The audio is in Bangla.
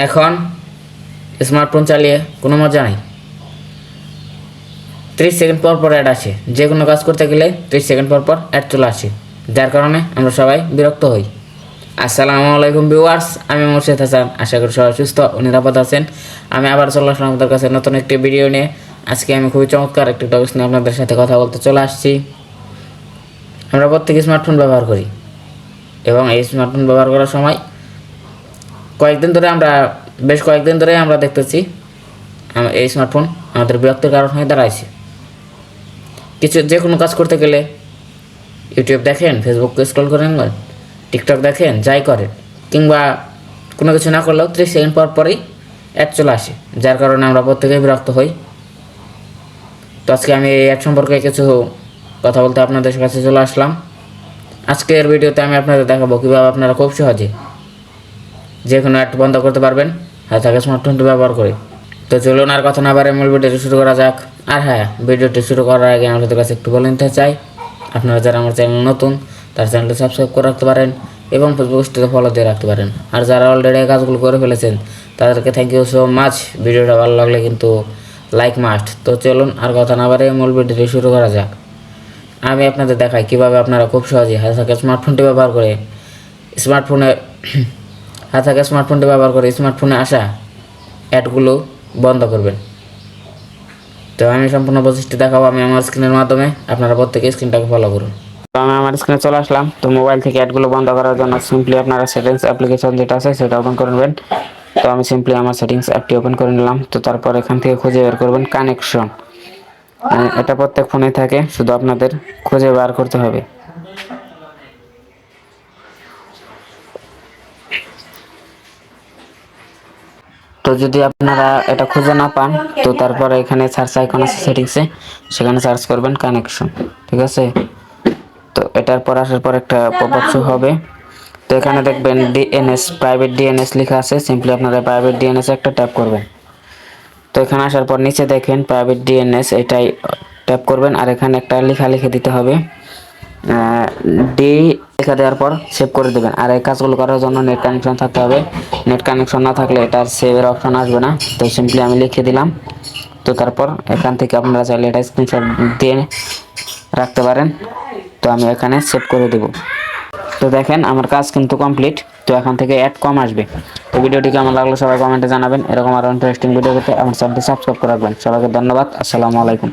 এখন স্মার্টফোন চালিয়ে কোনো মজা নাই। 30 সেকেন্ড পর পর অ্যাড আসে, যে কোনো কাজ করতে গেলে 30 সেকেন্ড পর পর অ্যাড চলে আসে, যার কারণে আমরা সবাই বিরক্ত হই। আসসালামু আলাইকুম ভিউয়ার্স, আমি মোর্শেদ হাসান। আশা করি সবাই সুস্থ ও নিরাপদ আছেন। আমি আবার চলে আসলাম আপনাদের কাছে নতুন একটি ভিডিও নিয়ে। আজকে আমি খুবই চমৎকার একটি টপিক নিয়ে আপনাদের সাথে কথা বলতে চলে আসছি। আমরা প্রত্যেকে স্মার্টফোন ব্যবহার করি এবং এই স্মার্টফোন ব্যবহার করার সময় বেশ কয়েকদিন ধরে আমরা দেখতেছি এই স্মার্টফোন আমাদের বিরক্তির কারণ হয়ে দাঁড়াইছে। যে কোনো কাজ করতে গেলে ইউটিউব দেখেন, ফেসবুক স্ক্রল করেন, টিকটক দেখেন, যাই করেন, কিংবা কোনো কিছু না করলেও 30 সেকেন্ড পর পরই অ্যাড চলে আসে, যার কারণে আমরা প্রত্যেকেই বিরক্ত হই। তো আজকে আমি এই অ্যাড সম্পর্কে কিছু কথা বলতে আপনাদের কাছে চলে আসলাম। আজকের ভিডিওতে আমি আপনাদের দেখাবো কীভাবে আপনারা খুব সহজে যে কোনো অ্যাড বন্ধ করতে পারবেন হাতে স্মার্টফোনটি ব্যবহার করে। তো চলুন আর কথা না বাড়ে মূল ভিডিওটি শুরু করা যাক। আর হ্যাঁ, ভিডিওটি শুরু করার আগে আমি আপনাদের কাছে একটু বলে নিতে চাই, আপনারা যারা আমার চ্যানেল নতুন তার চ্যানেলটি সাবস্ক্রাইব করে রাখতে পারেন এবং ফেসবুক পেজটিতে ফলো দিয়ে রাখতে পারেন। আর যারা অলরেডি এই কাজগুলো করে ফেলেছেন তাদেরকে থ্যাংক ইউ সো মাচ। ভিডিওটা ভালো লাগলে কিন্তু লাইক মাস্ট। তো চলুন আর কথা না বাড়ে মূল ভিডিওটি শুরু করা যাক। আমি আপনাদের দেখাই কীভাবে আপনারা খুব সহজেই হাতে স্মার্টফোনটি ব্যবহার করে স্মার্টফোনে আসা অ্যাডগুলো বন্ধ করবেন। তো আমি সম্পূর্ণ প্রসেসটি দেখাবো আমি আমার স্ক্রিনের মাধ্যমে, আপনারা প্রত্যেকে স্ক্রিনটাকে ফলো করুন। তো আমি আমার স্ক্রিনে চলে আসলাম। তো মোবাইল থেকে অ্যাডগুলো বন্ধ করার জন্য সিম্পলি আপনারা সেটিংস অ্যাপ্লিকেশন যেটা আছে সেটা ওপেন করে নেবেন। তো আমি সিম্পলি আমার সেটিংস অ্যাপটি ওপেন করে নিলাম। তো তারপর এখান থেকে খুঁজে বের করবেন কানেকশন। এটা প্রত্যেক ফোনে থাকে, শুধু আপনাদের খুঁজে বার করতে হবে। তো যদি আপনারা এটা খুঁজে না পান তো তারপরে এখানে সার্চ আইকন আছে সেটিংসে, সেখানে সার্চ করবেন কানেকশন, ঠিক আছে। তো এটার পর আসার পর একটা পপআপ শো হবে। তো এখানে দেখবেন ডিএনএস, প্রাইভেট ডিএনএস লেখা আছে। সিম্পলি আপনারা প্রাইভেট ডিএনএস একটা ট্যাপ করবেন। তো এখানে আসার পর নিচে দেখেন প্রাইভেট ডিএনএস, এটাই ট্যাপ করবেন। আর এখানে একটা লেখা লিখে দিতে হবে, ডি লেখা দেওয়ার পর সেভ করে দেবেন। আর এই কাজগুলো করার জন্য নেট কানেকশন থাকতে হবে। নেট কানেকশন না থাকলে এটার সেভের অপশন আসবে না। তো সিম্পলি আমি লিখে দিলাম। তো তারপর এখান থেকে আপনারা চাইলে এটা স্ক্রিনশট দিয়ে রাখতে পারেন। তো আমি এখানে সেভ করে দেব। তো দেখেন আমার কাজ কিন্তু কমপ্লিট। তো এখান থেকে অ্যাড কম আসবে। তো ভিডিওটি কেমন লাগলো সবাই কমেন্টে জানাবেন। এরকম আরও ইন্টারেস্টিং ভিডিও পেতে আমার চ্যানেলটি সাবস্ক্রাইব করে রাখবেন। সবাইকে ধন্যবাদ। আসসালামু আলাইকুম।